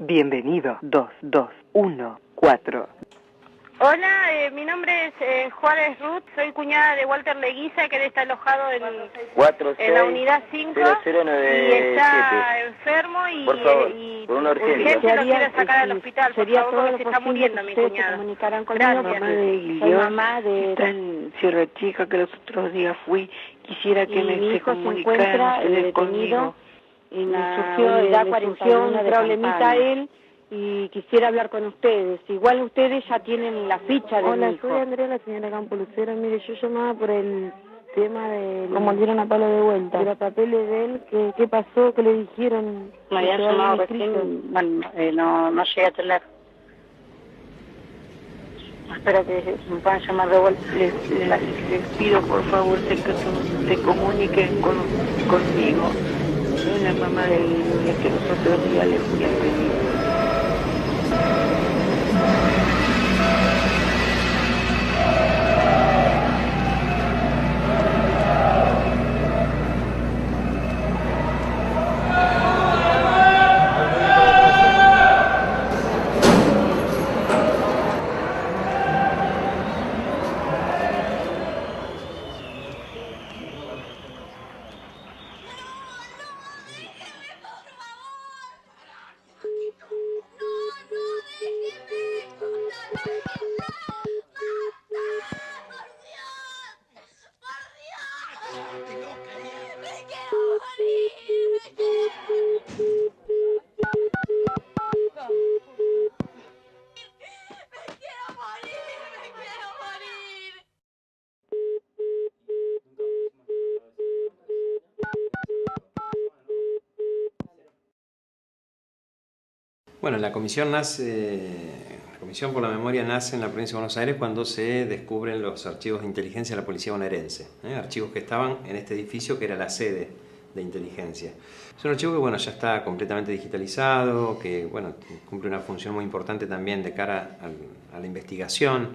Bienvenido. 2214. Hola, mi nombre es Juárez Ruth, soy cuñada de Walter Leguiza, que él está alojado en la unidad 5 y está enfermo y por una urgencia lo quiere sacar al hospital, por sería favor, todo porque se está muriendo mi se cuñada. comunicarán conmigo. Gracias. Mamá de Guillón, mamá de... está en Sierra Chica, que los otros días fui. Quisiera que mi hijo se encuentra detenido en surgió de edad 41 un problemita él y quisiera hablar con ustedes. Igual ustedes ya tienen la ficha de mi hijo. Hola, soy Andrea, la señora Campo Lucero. Mire, yo llamaba por el tema de... Como dieron a Pablo de vuelta. De los papeles de él, ¿qué pasó? ¿Qué le dijeron? Me habían llamado recién, bueno, no llegué a tener. Espero que me puedan llamar de vuelta. Les pido por favor que se comuniquen conmigo. Soy la mamá del niño que los otros días les fui a pedir. Bueno, la Comisión por la Memoria nace en la provincia de Buenos Aires cuando se descubren los archivos de inteligencia de la policía bonaerense, archivos que estaban en este edificio que era la sede de inteligencia. Es un archivo que bueno, ya está completamente digitalizado, que bueno, cumple una función muy importante también de cara a la investigación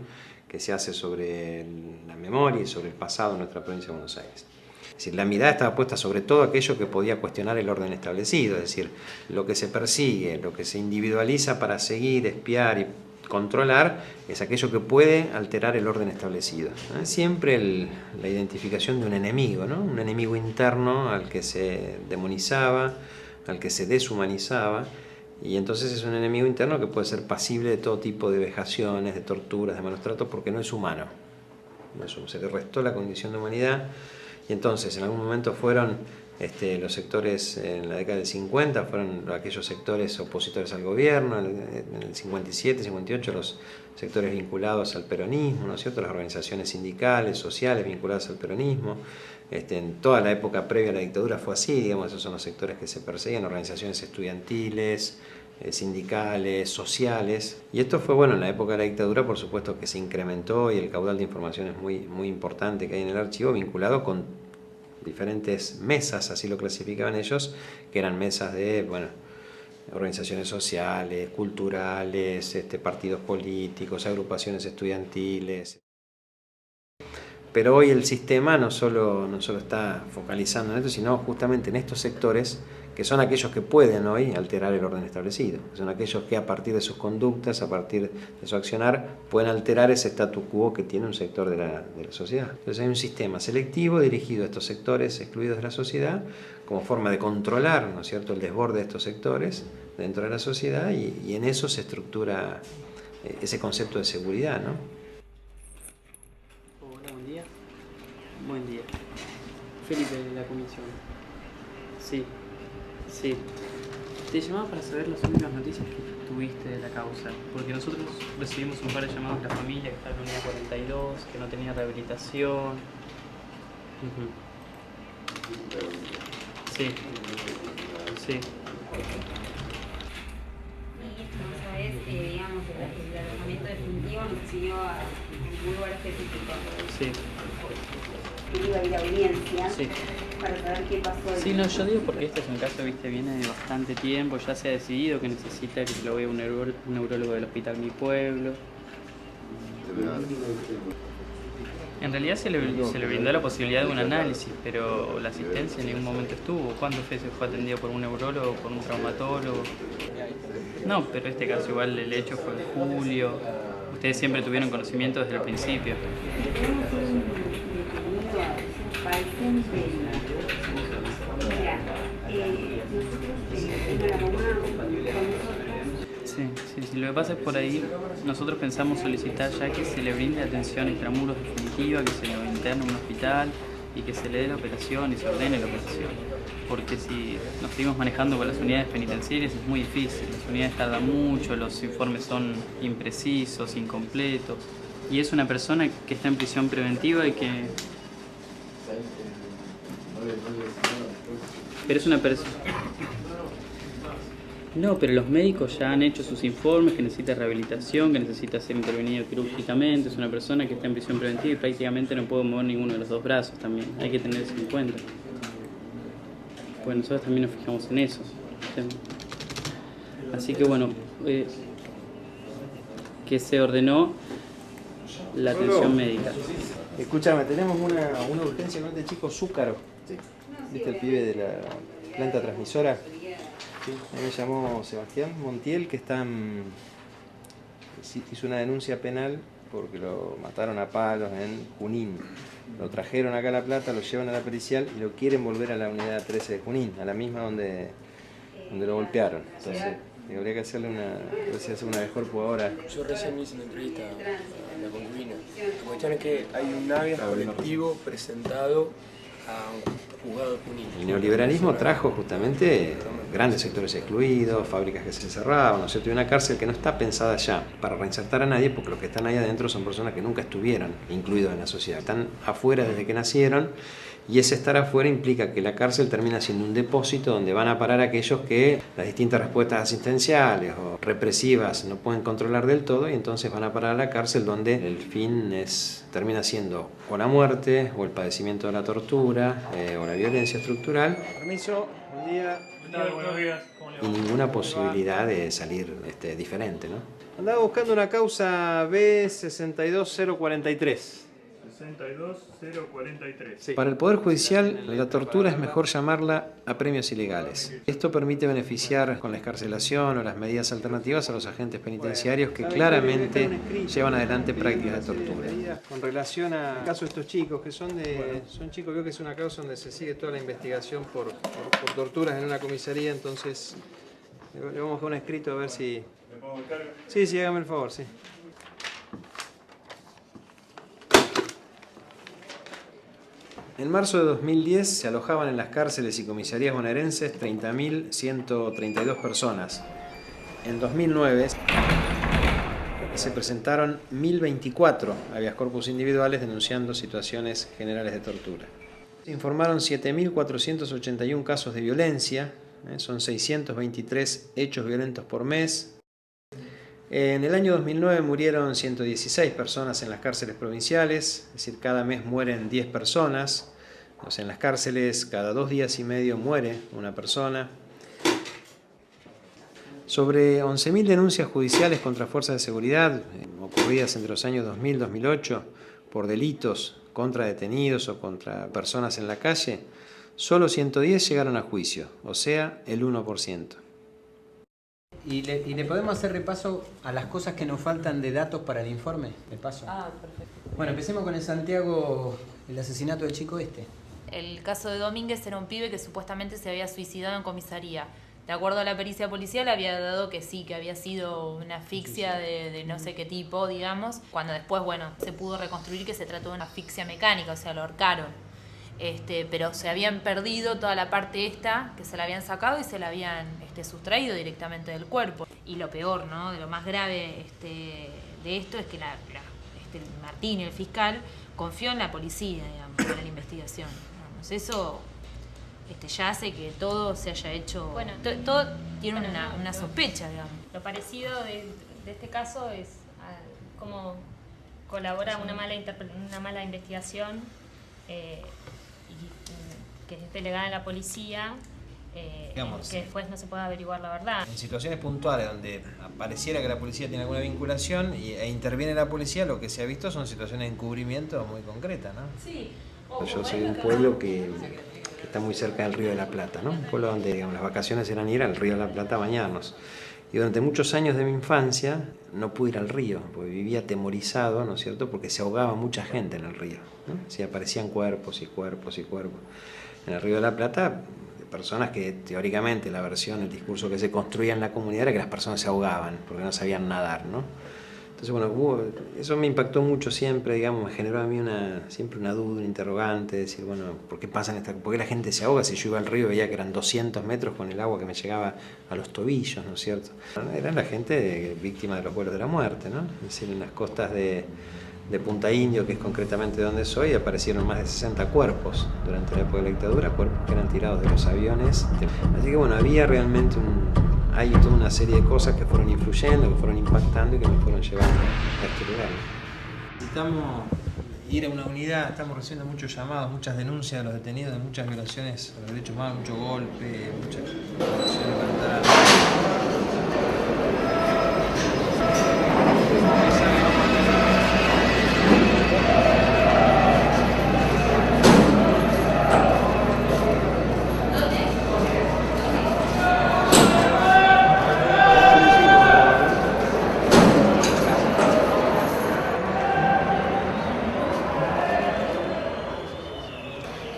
que se hace sobre la memoria y sobre el pasado de nuestra provincia de Buenos Aires. Es decir, la mirada estaba puesta sobre todo aquello que podía cuestionar el orden establecido, es decir, lo que se persigue, lo que se individualiza para seguir, espiar y controlar, es aquello que puede alterar el orden establecido. Siempre la identificación de un enemigo, ¿no? Un enemigo interno al que se demonizaba, al que se deshumanizaba, y entonces es un enemigo interno que puede ser pasible de todo tipo de vejaciones, de torturas, de malos tratos, porque no es humano. Se le restó la condición de humanidad. Y entonces en algún momento fueron los sectores, en la década del 50, fueron aquellos sectores opositores al gobierno, en el 57, 58 los sectores vinculados al peronismo, ¿no es cierto? Las organizaciones sindicales, sociales vinculadas al peronismo. En toda la época previa a la dictadura fue así, digamos, esos son los sectores que se perseguían, organizaciones estudiantiles, sindicales, sociales. Y esto fue, bueno, en la época de la dictadura, por supuesto que se incrementó y el caudal de información es muy importante que hay en el archivo, vinculado con diferentes mesas, así lo clasificaban ellos, que eran mesas de, bueno, organizaciones sociales, culturales, partidos políticos, agrupaciones estudiantiles. Pero hoy el sistema no solo está focalizando en esto, sino justamente en estos sectores que son aquellos que pueden hoy alterar el orden establecido, son aquellos que a partir de sus conductas, a partir de su accionar, pueden alterar ese statu quo que tiene un sector de la sociedad. Entonces hay un sistema selectivo dirigido a estos sectores excluidos de la sociedad como forma de controlar, ¿no es cierto?, el desborde de estos sectores dentro de la sociedad y en eso se estructura ese concepto de seguridad, ¿no? Hola, buen día. Buen día. Felipe de la comisión. Sí. Sí, te llamaba para saber las últimas noticias que tuviste de la causa, porque nosotros recibimos un par de llamados de la familia que está en la unidad 42, que no tenía rehabilitación. Sí, sí. Y esta vez, digamos, el alojamiento definitivo nos siguió a un lugar específico. Sí. Iba a ir a audiencia. Sí. Para saber qué pasó. Sí, no, yo digo porque este es un caso, viste, viene de bastante tiempo, ya se ha decidido que necesita que lo vea un neurólogo del hospital Mi Pueblo. En realidad se le brindó la posibilidad de un análisis, pero la asistencia en ningún momento estuvo. ¿Cuándo se fue atendido por un neurólogo, por un traumatólogo? No, pero este caso igual el hecho fue en julio. Ustedes siempre tuvieron conocimiento desde el principio. Sí, lo que pasa es por ahí, nosotros pensamos solicitar ya que se le brinde atención extramuros definitiva, que se lo interne en un hospital y que se le dé la operación y se ordene la operación. Porque si nos seguimos manejando con las unidades penitenciarias es muy difícil, las unidades tardan mucho, los informes son imprecisos, incompletos. Y es una persona que está en prisión preventiva y que... Pero es una persona... No, pero los médicos ya han hecho sus informes, que necesita rehabilitación, que necesita ser intervenido quirúrgicamente. Es una persona que está en prisión preventiva y prácticamente no puede mover ninguno de los dos brazos también. Hay que tener eso en cuenta. Pues nosotros también nos fijamos en eso. Así que bueno, que se ordenó la atención médica. Escúchame, tenemos una urgencia con este chico Zúcaro. ¿Viste el pibe de la planta transmisora? Sí, me llamó Sebastián Montiel, que hizo una denuncia penal porque lo mataron a palos en Junín. Lo trajeron acá a La Plata, lo llevan a la pericial y lo quieren volver a la unidad 13 de Junín, a la misma donde lo golpearon. Entonces, habría que hacerle una mejor ahora. Yo recién hice una entrevista a la concubina. La cuestión es que hay un habeas colectivo presentado a un juzgado de Junín. El neoliberalismo trajo justamente grandes sectores excluidos, fábricas que se cerraban, ¿no es cierto? Y una cárcel que no está pensada ya para reinsertar a nadie, porque los que están ahí adentro son personas que nunca estuvieron incluidos en la sociedad. Están afuera desde que nacieron, y ese estar afuera implica que la cárcel termina siendo un depósito donde van a parar aquellos que las distintas respuestas asistenciales o represivas no pueden controlar del todo, y entonces van a parar a la cárcel donde el fin termina siendo o la muerte, o el padecimiento de la tortura, o la violencia estructural. Permiso, buen día. Buenos días. Y ninguna posibilidad de salir diferente, ¿no? Andaba buscando una causa B62043. 62043. Sí. Para el Poder Judicial, la tortura es mejor llamarla apremios ilegales. Esto permite beneficiar con la excarcelación o las medidas alternativas a los agentes penitenciarios que claramente llevan adelante prácticas de tortura. Con relación al caso de estos chicos, que son chicos, veo que es una causa donde se sigue toda la investigación por torturas en una comisaría, entonces le vamos a dejar un escrito a ver si... ¿Me pongo el cargo? Sí, hágame el favor, sí. En marzo de 2010 se alojaban en las cárceles y comisarías bonaerenses 30.132 personas. En 2009 se presentaron 1.024 habeas corpus individuales denunciando situaciones generales de tortura. Se informaron 7.481 casos de violencia, son 623 hechos violentos por mes. En el año 2009 murieron 116 personas en las cárceles provinciales, es decir, cada mes mueren 10 personas. O sea, en las cárceles cada 2 días y medio muere una persona. Sobre 11.000 denuncias judiciales contra fuerzas de seguridad ocurridas entre los años 2000 y 2008 por delitos contra detenidos o contra personas en la calle, solo 110 llegaron a juicio, o sea, el 1%. ¿Y le podemos hacer repaso a las cosas que nos faltan de datos para el informe? De paso. Perfecto. Bueno, empecemos con el Santiago, el asesinato del chico este. El caso de Domínguez era un pibe que supuestamente se había suicidado en comisaría. De acuerdo a la pericia policial había dado que sí, que había sido una asfixia de no sé qué tipo, digamos, cuando después, bueno, se pudo reconstruir que se trató de una asfixia mecánica, o sea, lo ahorcaron. Pero se habían perdido toda la parte esta, que se la habían sacado y se la habían sustraído directamente del cuerpo. Y lo peor, ¿no? De lo más grave de esto es que Martín, el fiscal, confió en la policía, digamos, en la investigación. Digamos. Eso ya hace que todo se haya hecho... Bueno, todo tiene una sospecha, digamos. Lo parecido de este caso es cómo colabora una mala investigación y que es delegada en la policía, Digamos, que después no se puede averiguar la verdad. En situaciones puntuales donde pareciera que la policía tiene alguna vinculación e interviene la policía, lo que se ha visto son situaciones de encubrimiento muy concretas, ¿no? Sí. Yo soy de un pueblo que está muy cerca del Río de la Plata, ¿no? Un pueblo donde, digamos, las vacaciones eran ir al Río de la Plata a bañarnos. Y durante muchos años de mi infancia no pude ir al río, porque vivía atemorizado, ¿no es cierto?, porque se ahogaba mucha gente en el río, ¿no? Sí, aparecían cuerpos y cuerpos y cuerpos. En el Río de la Plata, personas que teóricamente la versión, el discurso que se construía en la comunidad era que las personas se ahogaban porque no sabían nadar, ¿no? Entonces, bueno, eso me impactó mucho siempre, digamos, me generó a mí siempre una duda, un interrogante, decir, bueno, ¿por qué la gente se ahoga? Si yo iba al río veía que eran 200 metros con el agua que me llegaba a los tobillos, ¿no es cierto? Era la gente víctima de los vuelos de la muerte, ¿no? Es decir, en las costas de Punta Indio, que es concretamente donde soy, aparecieron más de 60 cuerpos durante la época de la dictadura, cuerpos que eran tirados de los aviones. Así que bueno, había realmente hay toda una serie de cosas que fueron influyendo, que fueron impactando y que me fueron llevando a este lugar. Necesitamos ir a una unidad, estamos recibiendo muchos llamados, muchas denuncias de los detenidos de muchas violaciones a los derechos humanos, mucho golpe, muchas violaciones para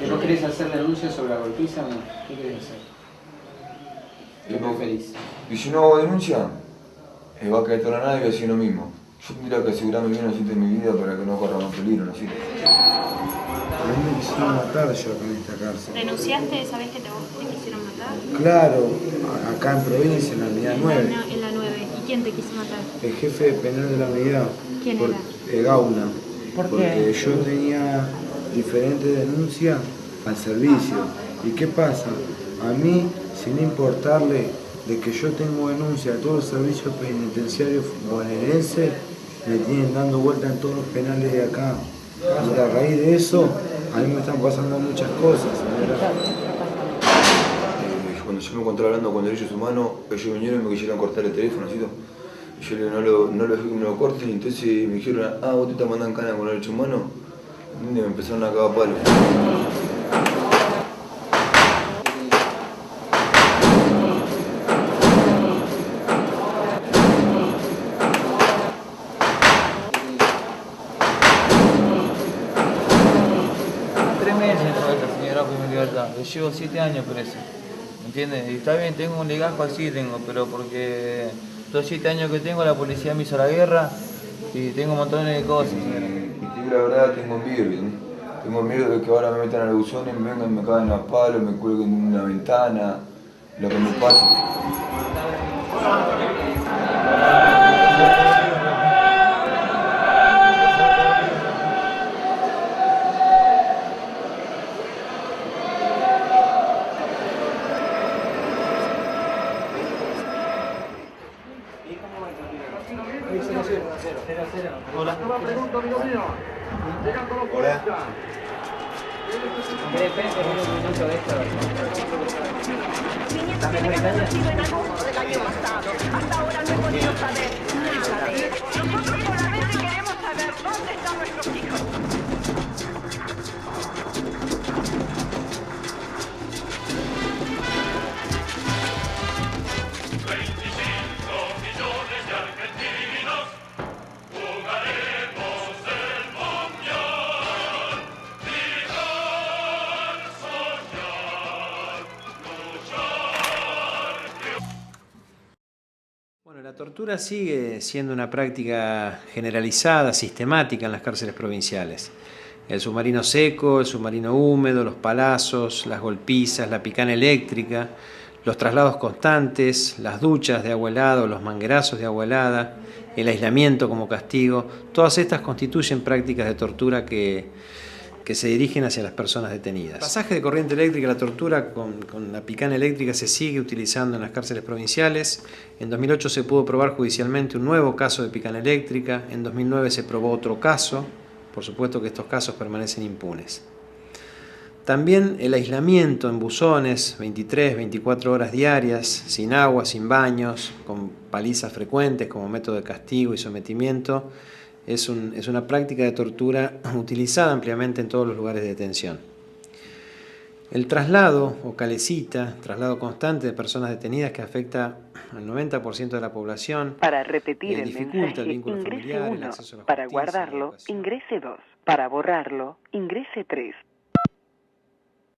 ¿No querés hacer denuncia sobre la golpiza o no? ¿Qué querés hacer? ¿Qué preferís? Y si no hago denuncia, va a caer toda la nada y voy a decir lo mismo. Yo tendría que asegurarme bien los de mi vida para que no corra más peligro, ¿no es cierto? A mí me quisieron matar yo acá en esta cárcel. ¿Denunciaste? ¿Sabés que te quisieron matar? Claro, acá en provincia, en la unidad 9. En la 9. ¿Y quién te quiso matar? El jefe de penal de la unidad. ¿Quién era? Gauna. ¿Por qué? Porque yo tenía diferentes denuncias al servicio. ¿Y qué pasa? A mí, sin importarle de que yo tengo denuncia a todos los servicios penitenciarios bonaerenses, me tienen dando vuelta en todos los penales de acá. Y a raíz de eso, a mí me están pasando muchas cosas. Cuando yo me encontré hablando con derechos humanos, ellos vinieron y me quisieron cortar el teléfono, ¿sí? Y yo le digo, no lo dejé que me lo corten, y entonces me dijeron, vos te estás mandando cana con derechos humanos. Y me empezaron a cagar palos. Yo llevo 7 años preso, ¿me entiendes? Y está bien, tengo un legajo así, pero porque los 7 años que tengo la policía me hizo la guerra y tengo montones de cosas. Y la verdad tengo miedo, ¿entendés? Tengo miedo de que ahora me metan a los buzones, me vengan, me caguen a palos, me cuelguen en una ventana, lo que me pase. Hola. Hola. Hasta ahora no he podido saber nada de él. Nosotros solamente queremos saber dónde están nuestros hijos. La tortura sigue siendo una práctica generalizada, sistemática en las cárceles provinciales. El submarino seco, el submarino húmedo, los palazos, las golpizas, la picana eléctrica, los traslados constantes, las duchas de agua helada, los manguerazos de agua helada, el aislamiento como castigo, todas estas constituyen prácticas de tortura que se dirigen hacia las personas detenidas. El pasaje de corriente eléctrica, la tortura con la picana eléctrica se sigue utilizando en las cárceles provinciales. En 2008 se pudo probar judicialmente un nuevo caso de picana eléctrica, en 2009 se probó otro caso, por supuesto que estos casos permanecen impunes. También el aislamiento en buzones, 23, 24 horas diarias, sin agua, sin baños, con palizas frecuentes como método de castigo y sometimiento, es una práctica de tortura utilizada ampliamente en todos los lugares de detención. El traslado o calecita, traslado constante de personas detenidas que afecta al 90% de la población. Para repetir el dificulta mensaje, el vínculo ingrese familiar, el 1. acceso a la Para justicia, guardarlo, la educación. ingrese 2. Para borrarlo, ingrese 3.